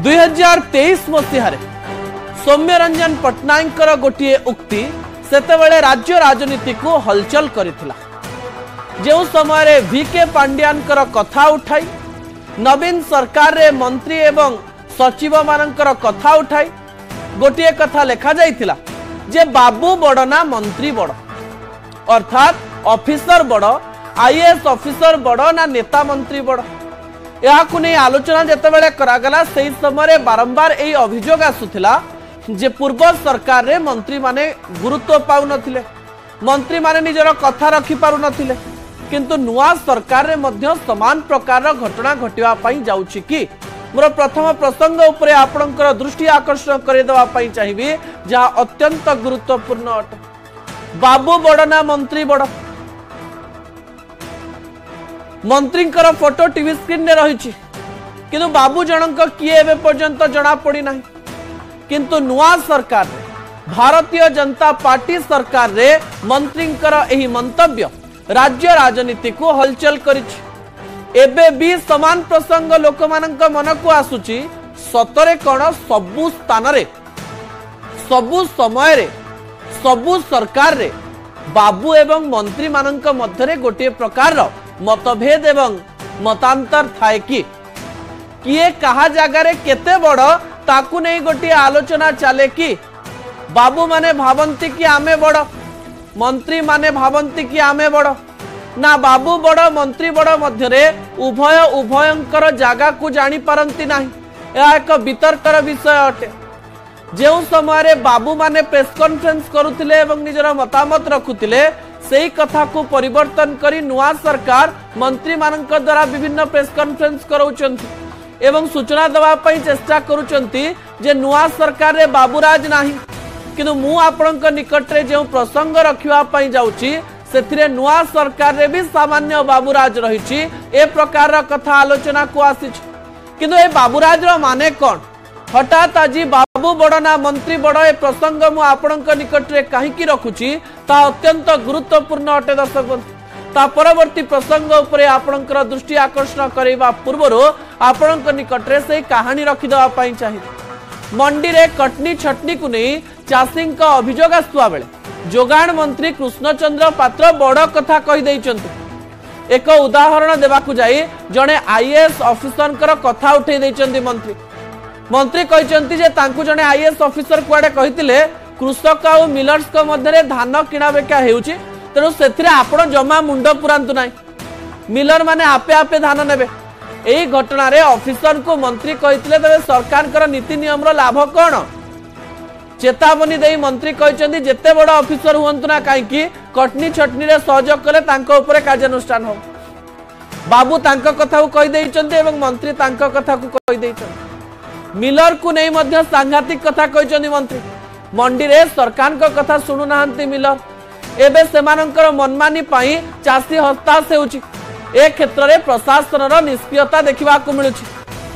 2023 मसीह सौम्य रंजन पट्टनायक गोटे उक्ति सेतेबेले राज्य राजनीति को हलचल करिथिला। जो समय वीके पांड्यान कथा उठाई नवीन सरकार रे मंत्री एवं सचिव मानकर कथा उठाई गोटे कथा लेखा जाइथिला जे बाबू बड़ ना मंत्री बड़, अर्थात ऑफिसर बड़, आईएएस ऑफिसर बड़ ना नेता मंत्री बड़। यहाकु नहीं आलोचना जेतेबेले करागला सेही समय बारंबार एही अभियोग आसुथिला जे पूर्व सरकार रे मंत्री माने गुरुत्व पाउ नथिले, मंत्री माने निजर कथा रखि पारु नथिले, किंतु नुआ सरकार रे मध्य समान प्रकार घटना घटिवा पई जाउछि कि मोर प्रथम प्रसंग उपरे आपणकर दृष्टि आकर्षण करे देवा पई चाहिबी जहा अत्यंत गुरुत्वपूर्ण अटे। बाबू बड़ ना मंत्री बड़, मंत्री फोटो टीवी स्क्रीन रे रही किंतु बाबू जनक किए एबे पर्यंत जना पड़ी नहीं, किंतु नुआ सरकार रे भारतीय जनता पार्टी सरकार रे मंत्री एही मंतव्य राज्य राजनीति को हलचल करिछि। एबे भी समान प्रसंग लोक मानक मन को आसुची सतरे कण सबु स्थान रे सबु समय रे सबु सरकार रे बाबू एवं मंत्री मानक मध्य गोटे प्रकार मतभेद एवं मतांतर थाए कि किए कहा जगार केते बड़ ताकू नहीं गोटे आलोचना चले कि बाबू माने भावंती कि आमे बड़, मंत्री माने भावंती कि आमे बड़ ना। बाबू बड़ मंत्री बड़ मध्यरे उभय उभयंकर जगह को जानी पारंती नहीं। यह एक वितर्कर विषय अटे। जो समय बाबू माने प्रेस कॉन्फ्रेंस करुथिले एवं निजर मतामत रखुथिले सेही कथा को परिवर्तन करी नुआ सरकार मंत्री मानक द्वारा विभिन्न प्रेस कॉन्फ्रेंस कराउचंती एवं सूचना देवा पई चेष्टा करुचंती जे नुआ सरकार रे बाबूराज नाही, किंतु मु आपनक निकट रे जो प्रसंग रखिवा पई जाउची सेथिरे नुआ सरकार रे भी सामान्य बाबूराज रहिछि ए प्रकार कथा आलोचना को आसीछि। किंतु ए बाबूराज रो माने कोन, हठात आज बाबू बड़ ना मंत्री बड़ ए प्रसंग मु आपनक निकट रे काहेकि रखुछि ता अत्यंत गुरुत्वपूर्ण अटे। दर्शक बंधु ता परवर्ती प्रसंग उपरे आपनकर दृष्टि आकर्षण करैबा पूर्वरो आपनक निकट रे से कहानी रखि देवा पई चाहिए। मंडी रे कटनी छटनी को नहीं चाषी अभियोग आसुवा बेले जोगाण मंत्री कृष्णचंद्र पात्र बड़ कथा कहि दैचंती। एक उदाहरण देबाकू जाई जणे आईएएस ऑफिसर कथा उठै दैचंती मंत्री। मंत्री कहते जे तांकु जणे आईएएस ऑफिसर कुआडे कहितिले कृषक और मिलर्स को मध्य धान किणा बेचा हेउची, तेणु सेथिरे आपण जमा मुंड पुरांतु नाही, मिलर माने आपे आपे धान नेबे। एही घटना रे ऑफिसर को मंत्री कहितिले तबे सरकार नीति नियम रो लाभ कोन चेतावनी देई मंत्री कहते जेते बड़ ऑफिसर हुंतु ना कहीं कटनी छटनी रे सहयोग कले तांको उपरे कार्यानुष्ठान हो। बाबू तांको कथा को कहि दैचंती एवं मंत्री तांको कथा को कहि दैचंती। मिलर को नहीं मध्य सांघातिक कथा कहते मंत्री। मंडी रे सरकार को कथा सुनु नाहंती मिलर, एबे सेमानंकर मनमानी पाई चाषी हताश हेउची। ए क्षेत्र रे प्रशासन रो निष्क्रियता देखिबा को मिलुची।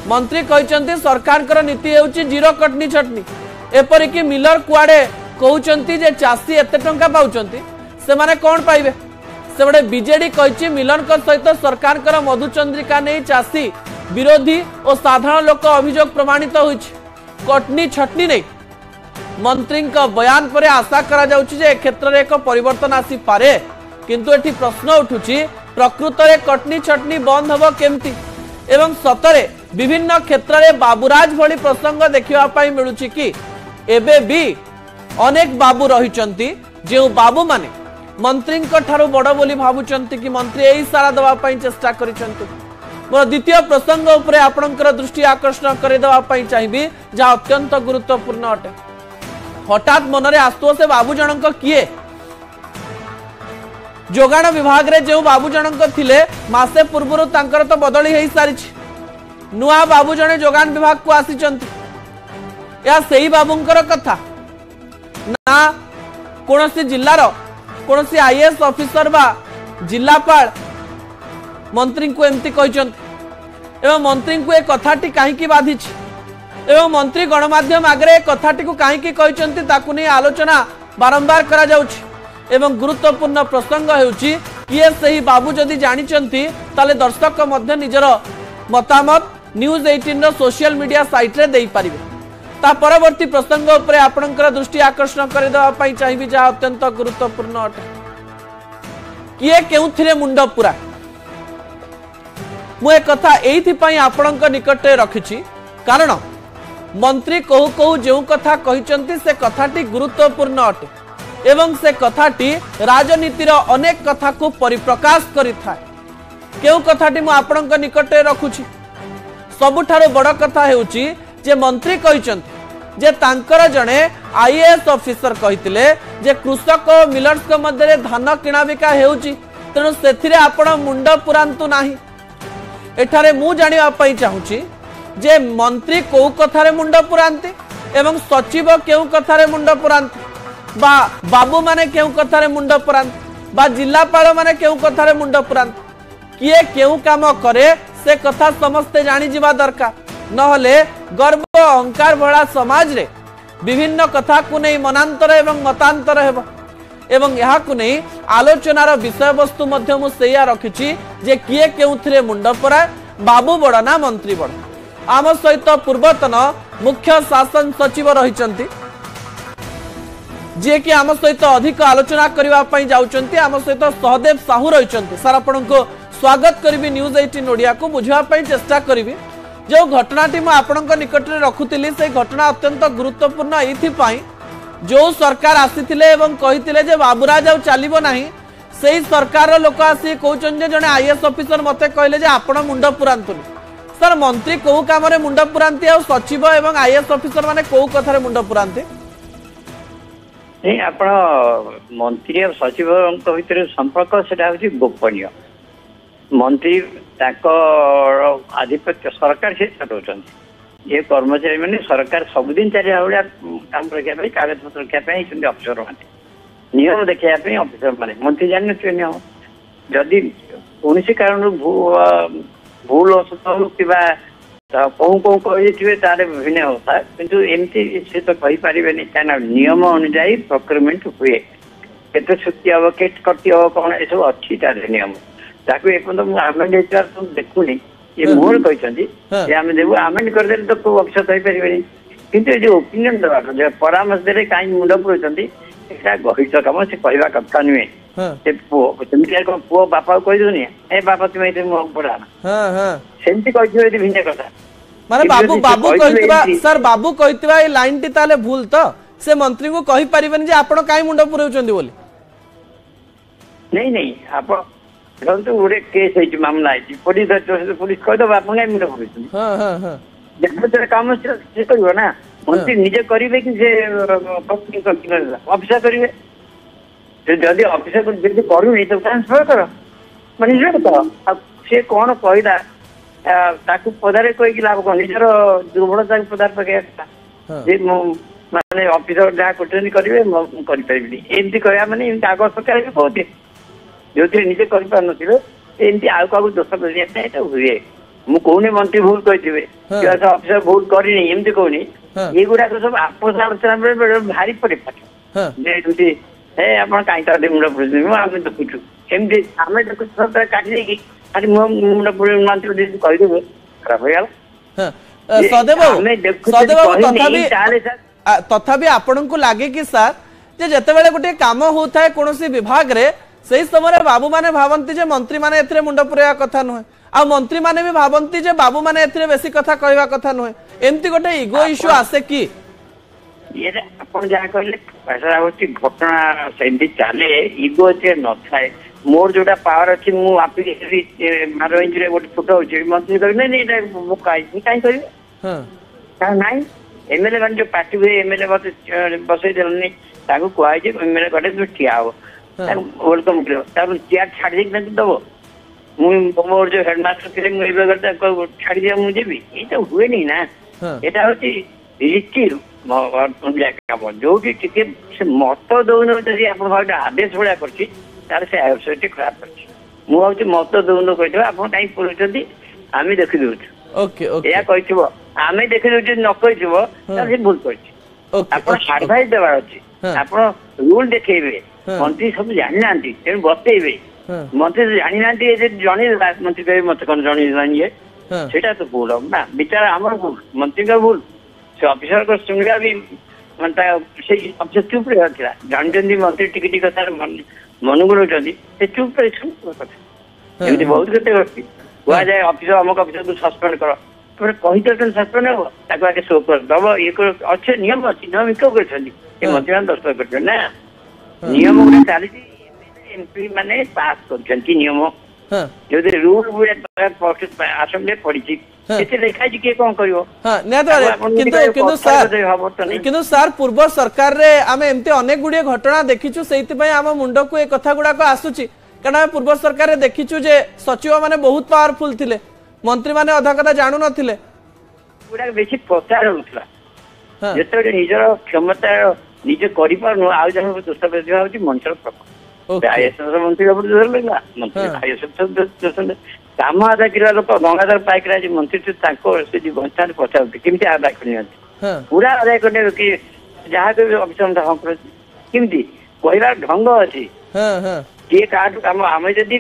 मंत्री कहते सरकार नीति हेउची जीरो कटनी छटनी, एपरि कि मिलर कुआडे कहउचंती जे चाषी एते टंका पाउचंती से माने कोन पाइबे। से बडे बीजेडी कहिछि मिलर को सहित सरकार मधुचंद्रिका नहीं चाषी विरोधी और साधारण लोक अभियोग प्रमाणित होइछि। कटनी छटनी नहीं मंत्री बयान पर आशा करा जाउछि जे क्षेत्र रे एक परिवर्तन आसी पारे, किंतु एठी प्रश्न उठुछि प्रकृत रे कटनी छटनी बंद हबो केमती एवं सतरे विभिन्न क्षेत्र रे बाबूराज भली प्रसंग देखिबा पई मिलुछि कि एबे भी अनेक बाबू रहिचंती जे बाबू माने मंत्री ठारू बड़ बोली भाबुचंती कि मंत्री एही सारा दवा पई चेष्टा करिचंती। मोर द्वितीय प्रसंग उपरे आपणकर दृष्टि आकर्षण करे दवा पई चाहिबी जा अत्यंत गुरुत्वपूर्ण अटे। हठात मनरे आसुओ से बाबू जनक किए जोगाण विभाग रे जो बाबू जनक थिले मासे पूर्वरु तांकर तो बदली हेई सारिछि, नुआ बाबू जने जोगाण विभाग को आसीचंती। या सेही बाबूंकर कथा ना कोनोसी जिल्लार कोनोसी आईएएस ऑफिसर बा जिल्लापाल मंत्री को एमती कहचंती एवं मंत्री को ए कथाटी काहेकि बाधिछि एवं मंत्री गणमाध्यम आगे कथाटी को काहेकि कहचंती ताकू नहीं आलोचना बारंबार करा जाउछि। एवं गुरुत्वपूर्ण प्रसंग हेउछि किए सही बाबू जदि जानिचंती ताले दर्शक मध्य निजर मतामत न्यूज 18 रो सोशल मीडिया साइट रे देई परिबे। ता परवर्ती प्रसंग उपरे आपनकर दृष्टि आकर्षण कर देवा पई चाहिबी जा अत्यंत गुरुत्वपूर्ण अटे। किए केउथिरे मुंड पुरा मु एक कथा एइथि पई आपनक निकटे रखिछि कारण मंत्री कहू कहू जो कथा कहिचंती से कथाटी गुरुत्वपूर्ण अटे एवं से कथाटी राजनीतिर अनेक कथा को परिप्रकाश करिथाय। केउ कथाटी मु आपनक निकटे रखुछि सबुठारो बड़ कथा हेउछि जे मंत्री कहिचंती जे तांकर जणे आईएएस ऑफिसर कहितिले जे कृषक और मिलर्स के मध्य धान किणा बिका हेउछि तेणु सेथिरे आपण मुंड पुरांतु नाही। एठारे मु जानिबा पई चाहूछि जे मंत्री को कथारे मुंड पुरांती एवं सचिव केउ कथारे मुंड पुरांती बा बाबू माने केउ कथारे मुंड पुरांती बा जिल्लापाल माने केउ कथारे मुंड पुरांती किए केउ काम करे से कथा समस्ते जानि जिबा दरकार नहले गर्व अहंकार भला समाज रे विभिन्न कथा को नहीं मनांतर एवं मतांतर हेबो एवं यहा को नहीं आलोचनार विषय वस्तु मध्य मु सेया रखिछि जे किए केउथिरे मुंड परा बाबू बड़ ना मंत्री बड़। आम सहित पूर्वतन मुख्य शासन सचिव रहिचंती जे कि आम सहित अधिक आलोचना करबा पई जाउचंती आम सहित सहदेव साहू रहिचंती। सर आपनको स्वागत करिवि न्यूज 18 ओडिया को बुझवा पई चेष्टा करिवि जो घटनाटी मु आपनक निकट रे रखुतिली से घटना अत्यंत गुरुत्वपूर्ण एथि पई जो सरकार आसीथिले एवं कहिथिले जे बाबूराज आ चलिबो नाही सेही सरकार लोक आसी कहउचन जे जने आईएएस ऑफिसर मते कहले जे आपण मुंड पुरांतुनी। सर मंत्री को काम रे मुंड पुरांती आ सचिव एवं आईएएस ऑफिसर माने को कथारे मुंड पुरांती नहीं आपण मंत्री और सचिव भीतर संपर्क सेटा होची गोपनीय मंत्री आधिपत्य सरकार से चलाउछन्ति ये कर्मचारी मैंने सरकार सबुदिन चारिया भाया काम रखा कागज पत्र रखा अफिसर मैंने नियम देखा अफिसर मैंने मंत्री जान नियम जदि कौन कारण भूल असत हो कि कहूँ कहूँ कही तार भिन्न होता किंतु एमती से तो कहीपर क्या नियम अनुजाई प्रोक्योरमेंट हुए केते छुट्टी हम के कटी हम कौन ये सब अच्छी तार नियम ताकू एपर्तंत आमेंड देखुनी ये मोहर कहते आम देव आमेंड करदे तो कोई अफिसर कहीपर किंतु जो ओपिनियन दवा परामर्श दे कहीं मुंड पुराई गहित कम से कहवा कथा नुहे पुओ बापा कहीदुनि ए बापा तुम ये मुह पड़ा सेमती कही भिन्न कथा माने बाबू बाबू कहितबा सर बाबू कहितबा ए लाइन टी ताले भूल तो से मंत्री को कहि परिबेन जे आपण काई मुंड पुरउचंदी बोली नहीं नहीं आप तो गोटे केस है मामला है पुलिस पुलिस कह दो आप मुंड पुरउचंदी हां हां हां जब काम से करियो ना मंत्री निजे करिवे कि से ऑफिसर करिवे जदि ऑफिसर जदि करूनी तो ट्रांसफर कर मैनेजमेंट कर से कौन कहला ताकू पदारे कही लाभ कौन निजर दुर्बलता पदार पकड़ा माने ऑफिसर जहाँ करेंगे एमती कह मैंने आग सरकार भी कहते जो निजे करमती आउ क्या दोष करने हुए मु कहूनी मंत्री भूल कही ऑफिसर भूल करनी एमती कहूनी ये गुड़ाक सब आपस आलोचना भारी पड़े पाठ हे आप कहीं मुंड पुराई आम देखुचु एमती आम देखु सब काटी खाली मुंड मंत्री कहीदेवे खराब हो तथापि आपण को लगे कि सर जे जतेबेले गोटे काम होता है कौन विभाग रे सही समय बाबू माने भावंती जे मंत्री माने एथिरे मुंड पुराया कथा नुहे आ मंत्री माने भी भावंती जे बाबू माने एथिरे बेसी कथा कहवा कथा नुहे एमती गोटे इगो इश्यू आसे कि ये आपण जहाँ कहले पैसा होची घटना सेमती चले इगो जे न थाए मोर जोटा पावर अच्छी मु आप 12 इंच रे गोटे फोटो होची मंत्री कह नहीं नहीं मु काई करी हां नहीं एमएलए मान जो पार्टी हुए एमएलए बसई देलनी ताकू कहै जे एमएलए गटे जो ठिया हो वेलकम करो तार चेयर छाड़ दे दबो मु मोर जो हेडमास्टर के मु एबे गटे छाड़ दिया मु जेबी ए तो हुए नहीं ना एटा होची रीति काम जो टिके मत दौन जदि आप आदेश भाया कर तार से आयोजन खराब कर मुझे मत दौन कही आप कहीं पुरुष आम देखी या कही आम देखी दे न कही भूल कर एडभाइस देवार अच्छी आप रूल देखेबे मंत्री सब जानी ना तेणु बतेबे मंत्री जानी ना जन मंत्री कहे मत कौन जन ये सेटा तो भूल हम ना विचार आमर भूल मंत्री का भूल से ऑफिसर को सुनिया भी मनता से ऑफिसर चुप रहा था जानते मंत्री टिके टिके तार मनोगुण से चुप रहे कथा एमती बहुत कते करती हुआ जाए ऑफिसर अमुक ऑफिसर को सस्पेंड करो तुम कही तो सस्पेंड हो ताको आके शो कर दब ये अच्छे नियम अच्छी नियम क्यों कर मंत्री मान दस्तखत कर ना नियम गुड़ा चली एमपी माने पास कर नियम जो रूल गुड़ा आसमले पड़ी किंतु सार पूर्व सरकार रे आमे एमते अनेक गुड़िए घटना देखिछु सेइति आम मुंड को ए कथा गुड़ा को आसुची कारण पूर्व सरकार रे देखिछु जे सचिव माने बहुत पावरफुल थिले मंत्री माने अधा कथा जानु नथिले गुड़ा बेसी प्रचार होतला जेते निजर क्षमता निजे करि पारनु आ जन दोष बेसी होची मंचर प्रकार आईएसएस मंत्री बाबू दोष लगला मंत्री आईएसएस काम आदा किला लोक गंगाधर पाइकरा जी मंत्री से जी घंटा पचार केमती आदाय करनी पूरा आदाय करने कि जहाँ भी अफिसर हम केमती कहला ढंग अच्छी किए काम आम जदि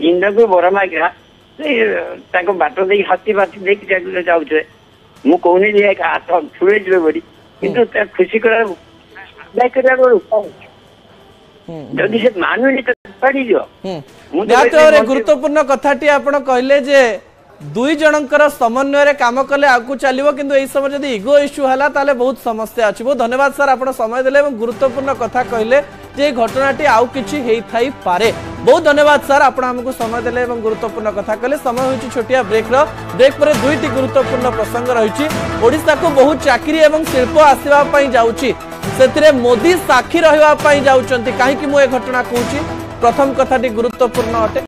इंद्र को बरा मागिरा बाट दे हाथी बाती देखिए जाऊे मु कहनी हाथ छुड़े जी बोली कि खुशी कर आदाय कर जदि से मानुनी तो पड़ी दियो गुरुत्वपूर्ण कथाटी आपण कहले जे दुई जनकर समन्वय काम कले आगु चलिबो किंतु एई समय जदि इगो इश्यू हला ताले बहुत समस्या अछि। बहुत धन्यवाद सर आपण समय देले एवं गुरुत्वपूर्ण कथा कहले जे घटनाटी आउ किछि हेई थाई पारे। बहुत धन्यवाद सर आपण हमकु समय देले एवं गुरुत्वपूर्ण कथा कहले। समय होछि छोटिया ब्रेक पर दुईटी गुरुत्वपूर्ण प्रसंग रहिछि। ओडिसा को बहुत चाकरी एवं शिल्प आसीबा पई जाउछि सेतिरे मोदी साक्षी रहिबा पई जाउचंती काहे कि मो ए घटना कहूछि। प्रथम कथाटी गुरुत्वपूर्ण अटे।